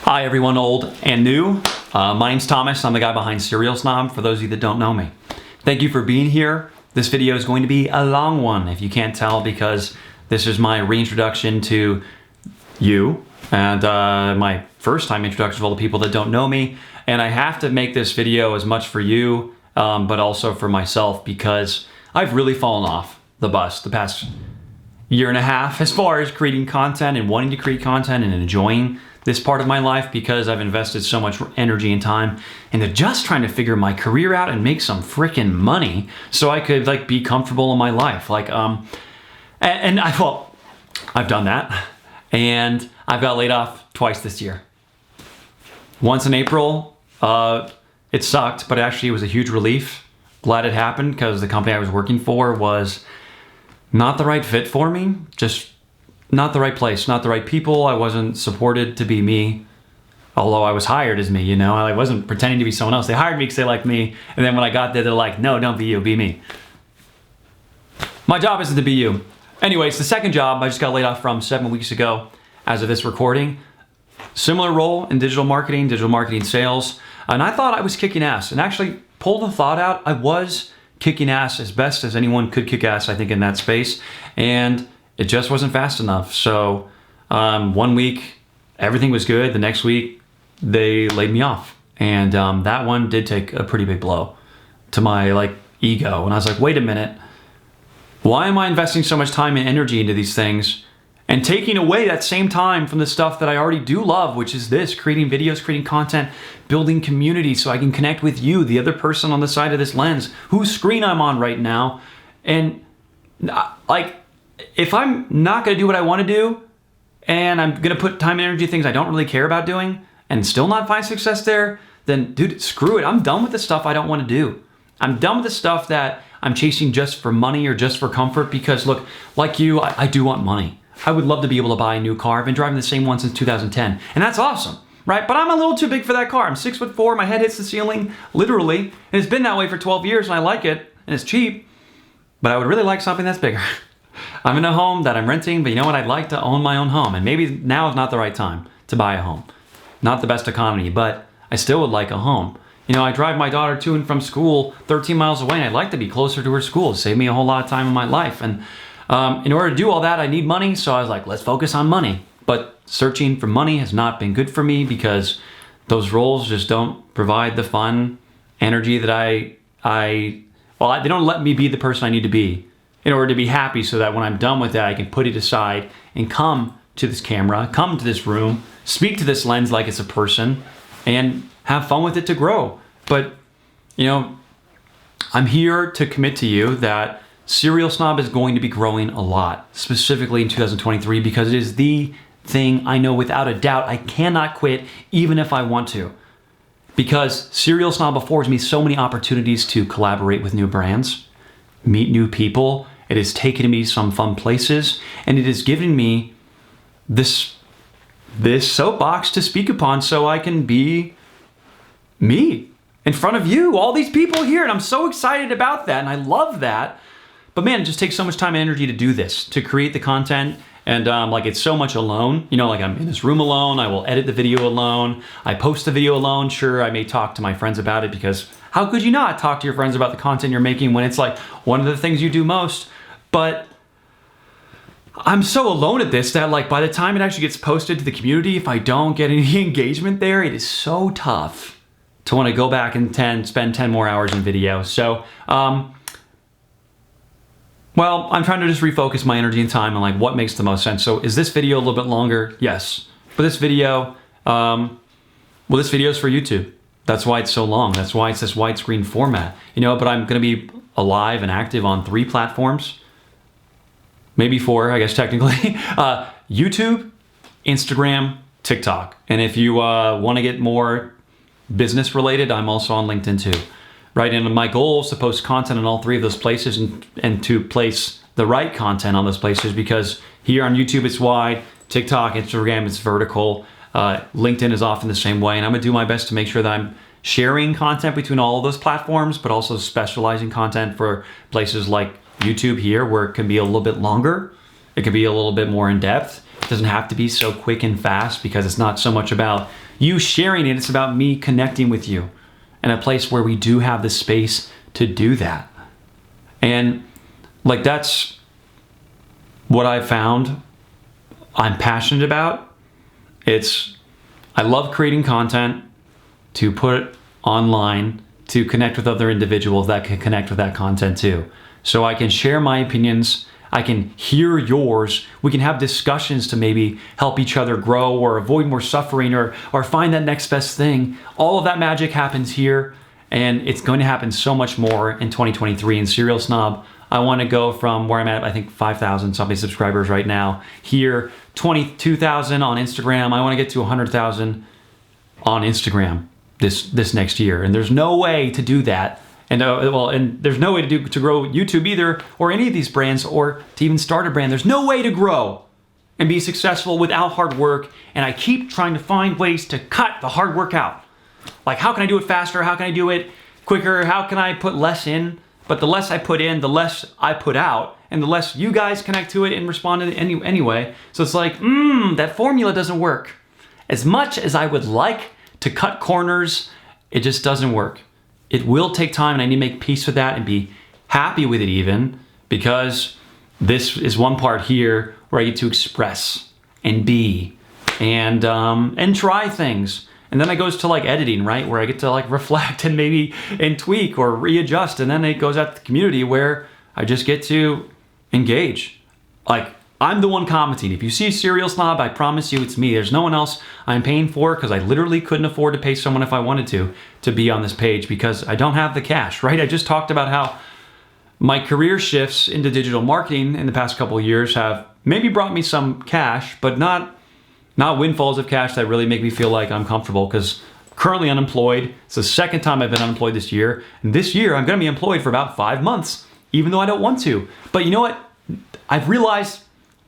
Hi everyone, old and new. My name's Thomas. I'm the guy behind Serial Snob, for those of you that don't know me. Thank you for being here. This video is going to be a long one, if you can't tell, because this is my reintroduction to you and my first time introduction to all the people that don't know me. And I have to make this video as much for you, but also for myself, because I've really fallen off the bus the past year and a half as far as creating content and wanting to create content and enjoying this part of my life, because I've invested so much energy and time into just trying to figure my career out and make some freaking money so I could like be comfortable in my life. Like, I've done that, and I've got laid off twice this year. Once in April, it sucked, but actually it was a huge relief. Glad it happened, because the company I was working for was not the right fit for me, just not the right place, not the right people. I wasn't supported to be me, although I was hired as me, you know? I wasn't pretending to be someone else. They hired me because they liked me, and then when I got there, they're like, no, don't be you, be me. My job isn't to be you. Anyways, the second job I just got laid off from 7 weeks ago as of this recording. Similar role in digital marketing sales, and I thought I was kicking ass, and actually pulled the thought out, I was kicking ass as best as anyone could kick ass, I think, in that space, and it just wasn't fast enough. So 1 week, everything was good. The next week, they laid me off, and that one did take a pretty big blow to my ego, and I was like, wait a minute, why am I investing so much time and energy into these things and taking away that same time from the stuff that I already do love, which is this, creating videos, creating content, building community so I can connect with you, the other person on the side of this lens, whose screen I'm on right now. And if I'm not gonna do what I wanna do, and I'm gonna put time and energy in things I don't really care about doing, and still not find success there, then dude, screw it. I'm done with the stuff I don't wanna do. I'm done with the stuff that I'm chasing just for money or just for comfort, because look, like you, I do want money. I would love to be able to buy a new car. I've been driving the same one since 2010, and that's awesome, right? But I'm a little too big for that car. I'm 6'4", my head hits the ceiling, literally, and it's been that way for 12 years, and I like it, and it's cheap, but I would really like something that's bigger. I'm in a home that I'm renting, but you know what? I'd like to own my own home, and maybe now is not the right time to buy a home. Not the best economy, but I still would like a home. You know, I drive my daughter to and from school 13 miles away, and I'd like to be closer to her school. It'd save me a whole lot of time in my life, and in order to do all that, I need money, so I was like, let's focus on money. But searching for money has not been good for me, because those roles just don't provide the fun, energy that they don't let me be the person I need to be in order to be happy, so that when I'm done with that, I can put it aside and come to this camera, come to this room, speak to this lens like it's a person, and have fun with it to grow. But, you know, I'm here to commit to you that Serial Snob is going to be growing a lot, specifically in 2023, because it is the thing I know without a doubt I cannot quit, even if I want to. Because Serial Snob affords me so many opportunities to collaborate with new brands, meet new people. It has taken me some fun places, and it has given me this soapbox to speak upon so I can be me in front of you, all these people here, and I'm so excited about that, and I love that. But man, it just takes so much time and energy to do this, to create the content, and it's so much alone. You know, I'm in this room alone, I will edit the video alone, I post the video alone. Sure, I may talk to my friends about it, because how could you not talk to your friends about the content you're making when it's one of the things you do most? But I'm so alone at this that by the time it actually gets posted to the community, if I don't get any engagement there, it is so tough to want to go back and spend 10 more hours in video. So, well, I'm trying to just refocus my energy and time on what makes the most sense. So is this video a little bit longer? Yes. But this video, this video is for YouTube. That's why it's so long. That's why it's this widescreen format. You know, but I'm going to be alive and active on 3 platforms. Maybe 4, I guess, technically. YouTube, Instagram, TikTok. And if you want to get more business related, I'm also on LinkedIn too. Right, and my goal is to post content in all 3 of those places, and to place the right content on those places, because here on YouTube it's wide, TikTok, Instagram it's vertical, LinkedIn is often the same way, and I'm gonna do my best to make sure that I'm sharing content between all of those platforms, but also specializing content for places like YouTube here, where it can be a little bit longer, it can be a little bit more in depth, It doesn't have to be so quick and fast because it's not so much about you sharing it. It's about me connecting with you in a place where we do have the space to do that. And like, that's what I've found I'm passionate about. I love creating content to put online to connect with other individuals that can connect with that content too. So I can share my opinions, I can hear yours, we can have discussions to maybe help each other grow or avoid more suffering or find that next best thing. All of that magic happens here, and it's going to happen so much more in 2023 in Serial Snob. I want to go from where I'm at, I think 5,000 something subscribers right now, here 22,000 on Instagram. I want to get to 100,000 on Instagram this next year, and there's no way to do that. And and there's no way to grow YouTube either, or any of these brands, or to even start a brand. There's no way to grow and be successful without hard work. And I keep trying to find ways to cut the hard work out. Like, how can I do it faster? How can I do it quicker? How can I put less in? But the less I put in, the less I put out, and the less you guys connect to it and respond to it anyway. So it's like, that formula doesn't work. As much as I would like to cut corners, it just doesn't work. It will take time, and I need to make peace with that and be happy with it even, because this is one part here where I get to express and be and try things. And then it goes to like editing, right? Where I get to like reflect and maybe tweak or readjust. And then it goes out to the community where I just get to engage. Like, I'm the one commenting. If you see Serial Snob, I promise you it's me. There's no one else I'm paying for, because I literally couldn't afford to pay someone if I wanted to be on this page, because I don't have the cash, right? I just talked about how my career shifts into digital marketing in the past couple of years have maybe brought me some cash, but not windfalls of cash that really make me feel like I'm comfortable, because currently unemployed. It's the second time I've been unemployed this year. And this year I'm going to be employed for about 5 months, even though I don't want to. But you know what? I've realized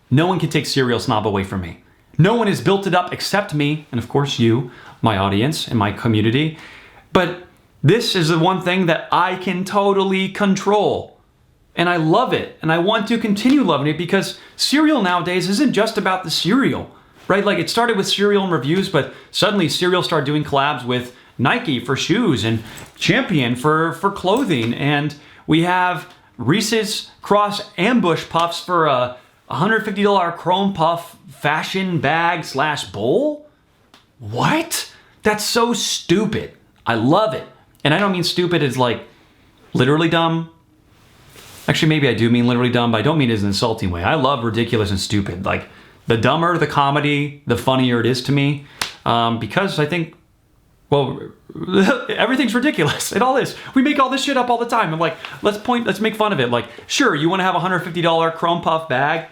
no one can take Serial Snob away from me. No one has built it up except me, and of course you, my audience and my community. But this is the one thing that I can totally control. And I love it. And I want to continue loving it, because cereal nowadays isn't just about the cereal. Right? Like, it started with cereal and reviews, but suddenly cereal started doing collabs with Nike for shoes and Champion for clothing. And we have Reese's Cross Ambush Puffs for a $150 Chrome Puff fashion bag / bowl. What? That's so stupid. I love it. And I don't mean stupid as like literally dumb. Actually, maybe I do mean literally dumb, but I don't mean it as an insulting way. I love ridiculous and stupid. Like, the dumber the comedy, the funnier it is to me, because I think, well, everything's ridiculous. It all is. We make all this shit up all the time. I'm like, let's make fun of it. Like, sure, you want to have a $150 Chrome Puff bag?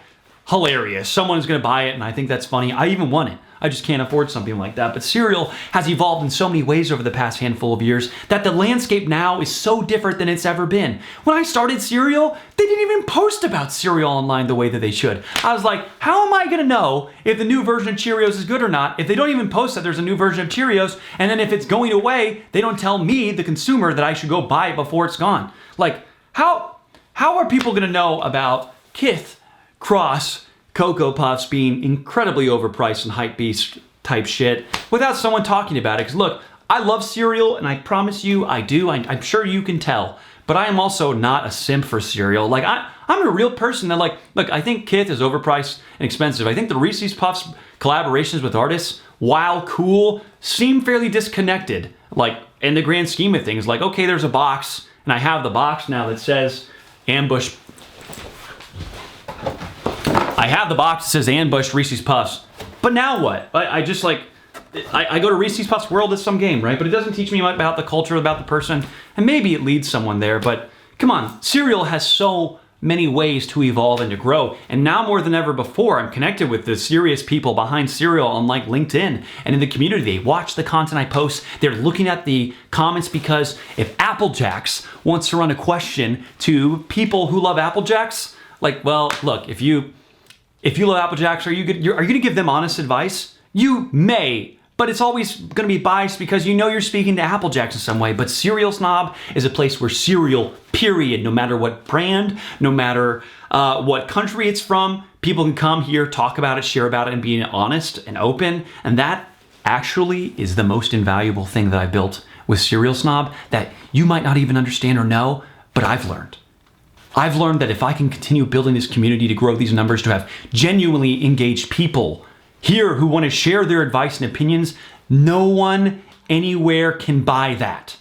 Hilarious. Someone's going to buy it, and I think that's funny. I even want it. I just can't afford something like that. But cereal has evolved in so many ways over the past handful of years that the landscape now is so different than it's ever been. When I started cereal, they didn't even post about cereal online the way that they should. I was like, how am I going to know if the new version of Cheerios is good or not if they don't even post that there's a new version of Cheerios, and then if it's going away, they don't tell me, the consumer, that I should go buy it before it's gone? Like, how are people going to know about Kith Cross Cocoa Puffs being incredibly overpriced and hype beast type shit without someone talking about it? Because look, I love cereal, and I promise you I do. I'm sure you can tell. But I am also not a simp for cereal. Like, I'm a real person that, like, look, I think Kith is overpriced and expensive. I think the Reese's Puffs collaborations with artists, while cool, seem fairly disconnected. Like, in the grand scheme of things, like, okay, there's a box, and I have the box now that says Ambush. I have the box that says Ambush Reese's Puffs. But now what? I just like, I go to Reese's Puffs World as some game, right? But it doesn't teach me much about the culture, about the person, and maybe it leads someone there. But come on, cereal has so many ways to evolve and to grow. And now more than ever before, I'm connected with the serious people behind cereal on like LinkedIn and in the community. They watch the content I post. They're looking at the comments, because if Apple Jacks wants to run a question to people who love Apple Jacks, like, well, look, if you love Apple Jacks, are you going to give them honest advice? You may, but it's always going to be biased because you know you're speaking to Apple Jacks in some way. But Serial Snob is a place where cereal, period, no matter what brand, no matter what country it's from, people can come here, talk about it, share about it, and be honest and open. And that actually is the most invaluable thing that I built with Serial Snob that you might not even understand or know, but I've learned. I've learned that if I can continue building this community to grow these numbers, to have genuinely engaged people here who want to share their advice and opinions, no one anywhere can buy that.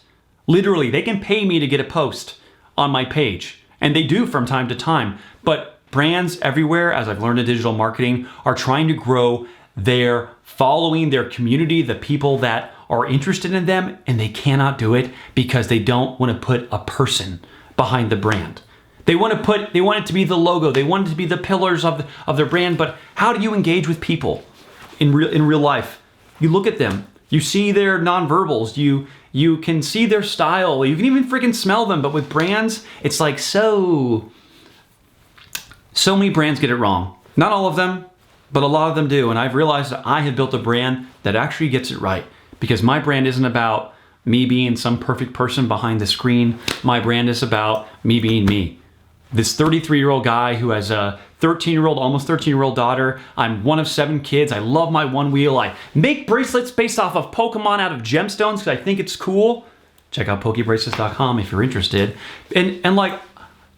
Literally, they can pay me to get a post on my page, and they do from time to time. But brands everywhere, as I've learned in digital marketing, are trying to grow their following, their community, the people that are interested in them, and they cannot do it because they don't want to put a person behind the brand. They want it to be the logo, they want it to be the pillars of their brand, but how do you engage with people in real life? You look at them, you see their nonverbals, you can see their style, you can even freaking smell them, but with brands, it's like so many brands get it wrong. Not all of them, but a lot of them do, and I've realized that I have built a brand that actually gets it right, because my brand isn't about me being some perfect person behind the screen. My brand is about me being me. This 33-year-old guy who has a 13-year-old, almost 13-year-old daughter. I'm one of 7 kids. I love my one wheel. I make bracelets based off of Pokemon out of gemstones because I think it's cool. Check out pokebracelets.com if you're interested. And like,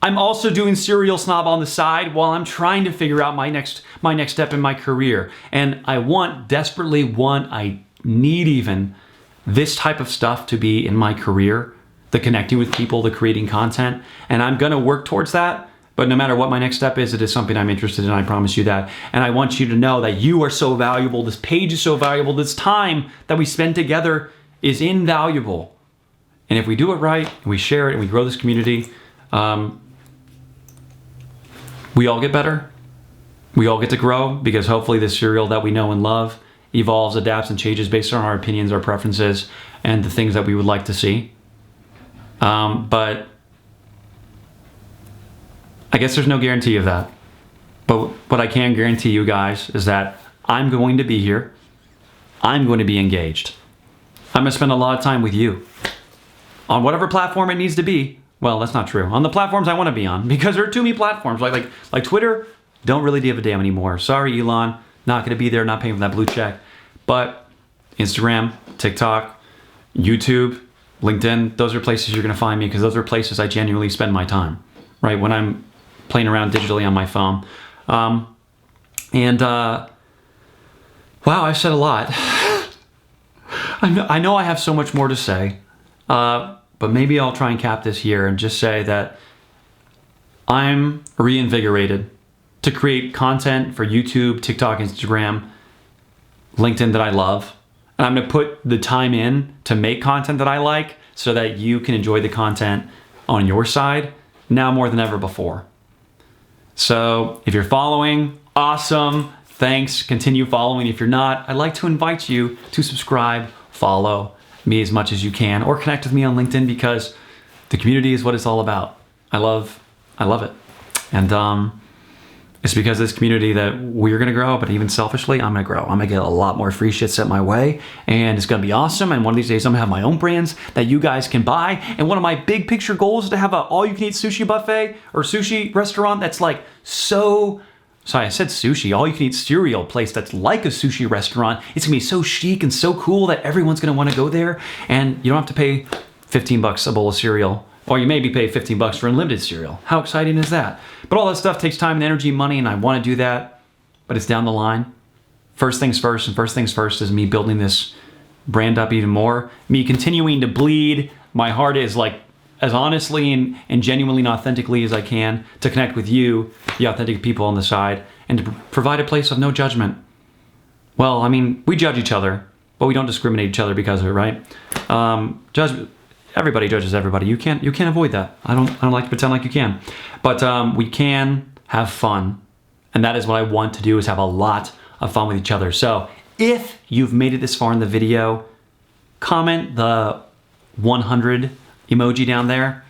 I'm also doing Serial Snob on the side while I'm trying to figure out my next step in my career. And I need even this type of stuff to be in my career, the connecting with people, the creating content, and I'm gonna work towards that. But no matter what my next step is, it is something I'm interested in, I promise you that. And I want you to know that you are so valuable, this page is so valuable, this time that we spend together is invaluable. And if we do it right, and we share it, and we grow this community, we all get better. We all get to grow, because hopefully this cereal that we know and love evolves, adapts, and changes based on our opinions, our preferences, and the things that we would like to see. But I guess there's no guarantee of that. But what I can guarantee you guys is that I'm going to be here. I'm going to be engaged. I'm going to spend a lot of time with you on whatever platform it needs to be. Well, that's not true. On the platforms I want to be on, because there are too many platforms. Like Twitter, don't really give a damn anymore. Sorry, Elon, not going to be there, not paying for that blue check. But Instagram, TikTok, YouTube, LinkedIn, those are places you're going to find me, because those are places I genuinely spend my time, right? When I'm playing around digitally on my phone. Wow, I've said a lot. I know I have so much more to say, but maybe I'll try and cap this here and just say that I'm reinvigorated to create content for YouTube, TikTok, Instagram, LinkedIn that I love. And I'm gonna put the time in to make content that I like so that you can enjoy the content on your side now more than ever before. So if you're following, awesome, thanks, continue following. If you're not, I'd like to invite you to subscribe, follow me as much as you can, or connect with me on LinkedIn, because the community is what it's all about. I love it. And it's because of this community that we're gonna grow, but even selfishly, I'm gonna grow. I'm gonna get a lot more free shit sent my way, and it's gonna be awesome. And one of these days, I'm gonna have my own brands that you guys can buy. And one of my big picture goals is to have a all-you-can-eat sushi buffet or sushi restaurant that's like sorry, I said sushi, all-you-can-eat cereal place that's like a sushi restaurant. It's gonna be so chic and so cool that everyone's gonna wanna go there, and you don't have to pay $15 a bowl of cereal. Or you maybe pay $15 for unlimited cereal. How exciting is that? But all that stuff takes time and energy and money, and I want to do that, but it's down the line. First things first, and first things first is me building this brand up even more. Me continuing to bleed. My heart is like as honestly and genuinely and authentically as I can to connect with you, the authentic people on the side, and to provide a place of no judgment. Well, I mean, we judge each other, but we don't discriminate each other because of it, right? Everybody judges everybody. You can't avoid that. I don't like to pretend like you can. But we can have fun. And that is what I want to do, is have a lot of fun with each other. So if you've made it this far in the video, comment the 100 emoji down there.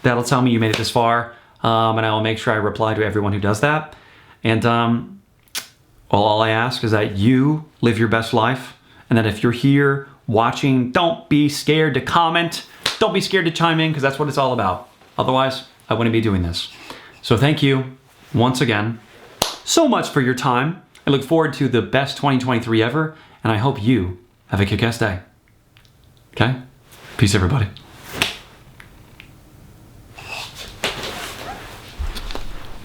That'll tell me you made it this far. And I will make sure I reply to everyone who does that. And all I ask is that you live your best life. And that if you're here watching, don't be scared to comment. Don't be scared to chime in, because that's what it's all about. Otherwise, I wouldn't be doing this. So thank you once again. so much for your time. I look forward to the best 2023 ever, and I hope you have a kick-ass day. Okay? Peace, everybody.